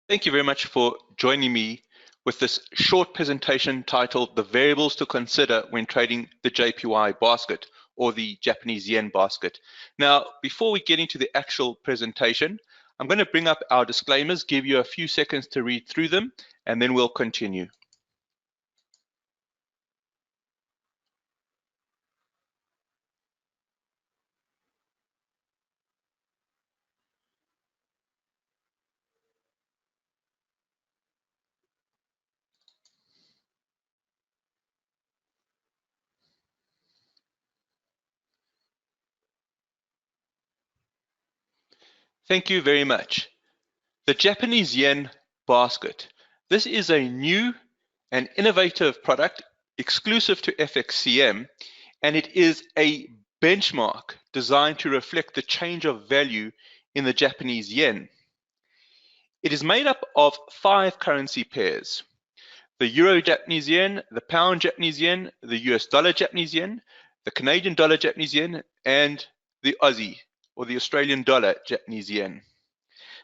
Thank you very much for joining me with this short presentation titled The Variables to Consider When Trading the JPY Basket or the Japanese Yen Basket. Now, before we get into the actual presentation, I'm going to bring up our disclaimers, give you a few seconds to read through them, and then we'll continue. Thank you very much. The Japanese Yen Basket. This is a new and innovative product exclusive to FXCM, and it is a benchmark designed to reflect the change of value in the Japanese yen. It is made up of 5 currency pairs: the Euro Japanese yen, the Pound Japanese yen, the US dollar Japanese yen, the Canadian dollar Japanese yen, and the Aussie or the Australian dollar Japanese yen.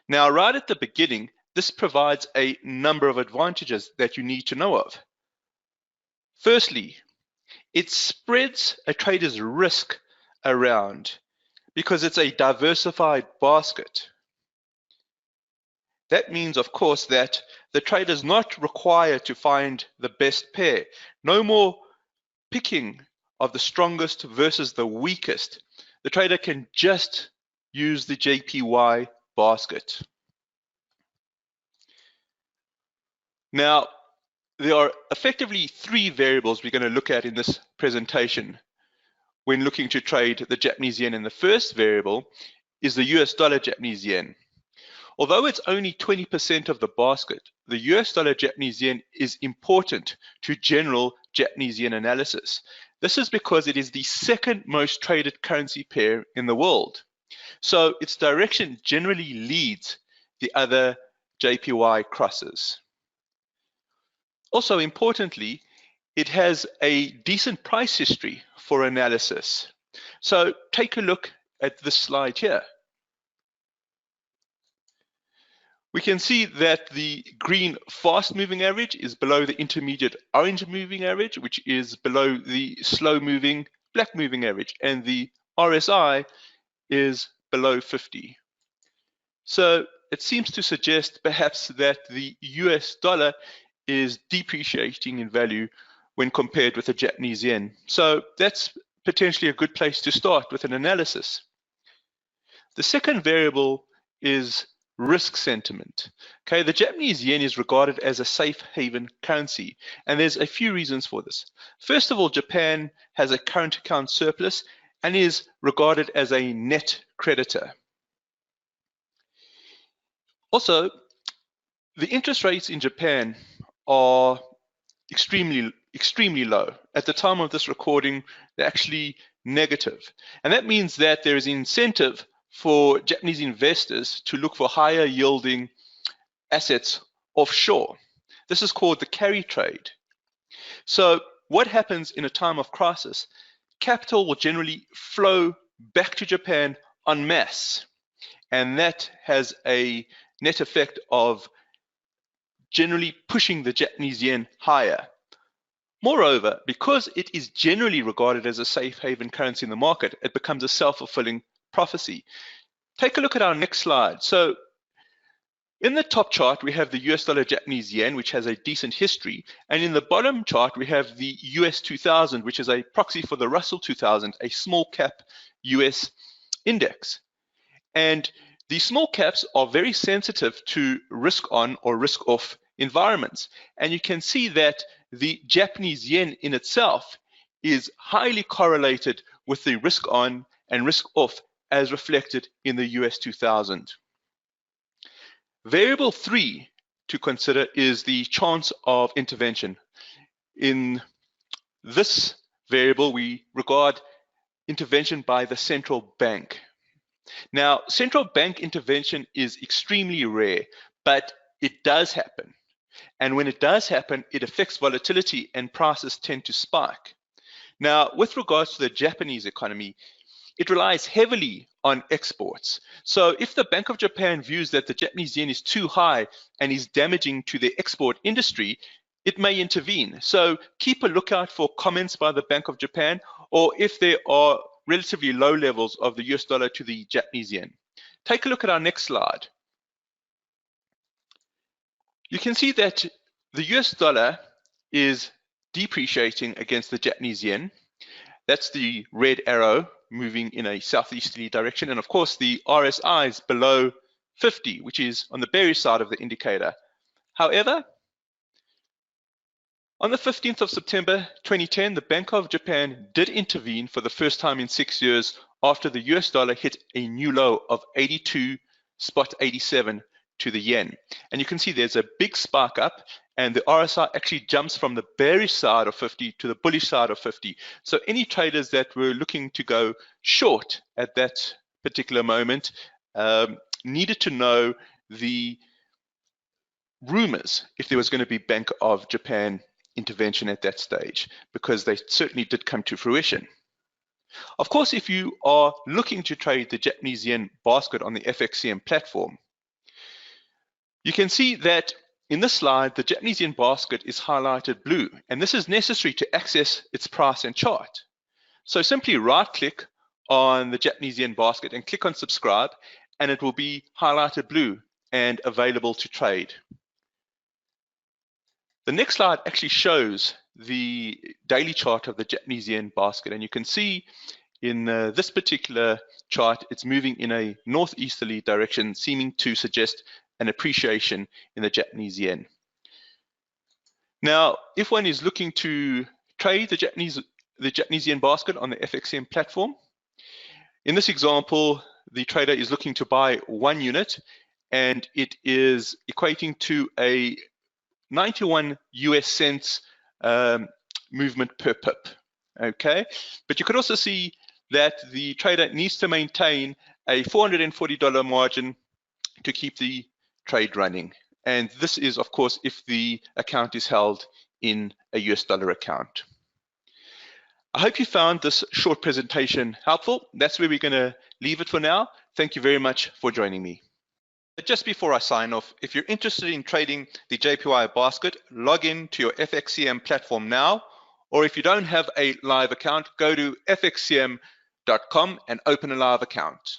Now, right at the beginning, this provides a number of advantages that you need to know of. Firstly, it spreads a trader's risk around because it's a diversified basket. That means, of course, that the trader is not required to find the best pair. No more picking of the strongest versus the weakest. The trader can just use the JPY basket. Now, there are effectively 3 variables we're going to look at in this presentation when looking to trade the Japanese yen. And the first variable is the US dollar Japanese yen. Although it's only 20% of the basket, the US dollar Japanese yen is important to general Japanese yen analysis. This is because it is the second most traded currency pair in the world. So its direction generally leads the other JPY crosses. Also importantly, it has a decent price history for analysis. So take a look at this slide here. We can see that the green fast moving average is below the intermediate orange moving average, which is below the slow moving black moving average, and the RSI is below 50. So it seems to suggest perhaps that the US dollar is depreciating in value when compared with the Japanese yen. So that's potentially a good place to start with an analysis. The second variable is risk sentiment. Okay, the Japanese yen is regarded as a safe haven currency, and there's a few reasons for this. First of all, Japan has a current account surplus and is regarded as a net creditor. Also, the interest rates in Japan are extremely low. At the time of this recording, they're actually negative. And that means that there is incentive for Japanese investors to look for higher yielding assets offshore. This is called the carry trade. So what happens in a time of crisis? Capital will generally flow back to Japan en masse, and that has a net effect of generally pushing the Japanese yen higher. Moreover, because it is generally regarded as a safe haven currency in the market, it becomes a self-fulfilling prophecy. Take a look at our next slide. So in the top chart, we have the US dollar Japanese yen, which has a decent history. And in the bottom chart, we have the US 2000, which is a proxy for the Russell 2000, a small cap US index. And the small caps are very sensitive to risk on or risk off environments. And you can see that the Japanese yen in itself is highly correlated with the risk on and risk off as reflected in the US 2000. Variable 3 to consider is the chance of intervention. In this variable, we regard intervention by the central bank. Now, central bank intervention is extremely rare, but it does happen. And when it does happen, it affects volatility and prices tend to spike. Now, with regards to the Japanese economy, it relies heavily on exports. So if the Bank of Japan views that the Japanese yen is too high and is damaging to the export industry, it may intervene. So keep a lookout for comments by the Bank of Japan, or if there are relatively low levels of the US dollar to the Japanese yen. Take a look at our next slide. You can see that the US dollar is depreciating against the Japanese yen. That's the red arrow moving in a southeasterly direction. And of course, the RSI is below 50, which is on the bearish side of the indicator. However, on the 15th of September 2010, the Bank of Japan did intervene for the first time in 6 years after the US dollar hit a new low of 82.87 to the yen. And you can see there's a big spark up, and the RSI actually jumps from the bearish side of 50 to the bullish side of 50. So any traders that were looking to go short at that particular moment needed to know the rumors if there was going to be Bank of Japan intervention at that stage, because they certainly did come to fruition. Of course, if you are looking to trade the Japanese yen basket on the FXCM platform, you can see that in this slide, the Japanese yen basket is highlighted blue, and this is necessary to access its price and chart. So simply right-click on the Japanese yen basket and click on subscribe, and it will be highlighted blue and available to trade. The next slide actually shows the daily chart of the Japanese yen basket, and you can see in this particular chart, it's moving in a northeasterly direction, seeming to suggest an appreciation in the Japanese yen. Now, if one is looking to trade the Japanese yen basket on the FXCM platform, in this example, the trader is looking to buy 1 unit, and it is equating to a 91 US cents movement per pip. Okay, but you could also see that the trader needs to maintain a $440 margin to keep the trade running. And this is, of course, if the account is held in a US dollar account. I hope you found this short presentation helpful. That's where we're going to leave it for now. Thank you very much for joining me. Just before I sign off, if you're interested in trading the JPYBasket, log in to your FXCM platform now, or if you don't have a live account, go to fxcm.com and open a live account.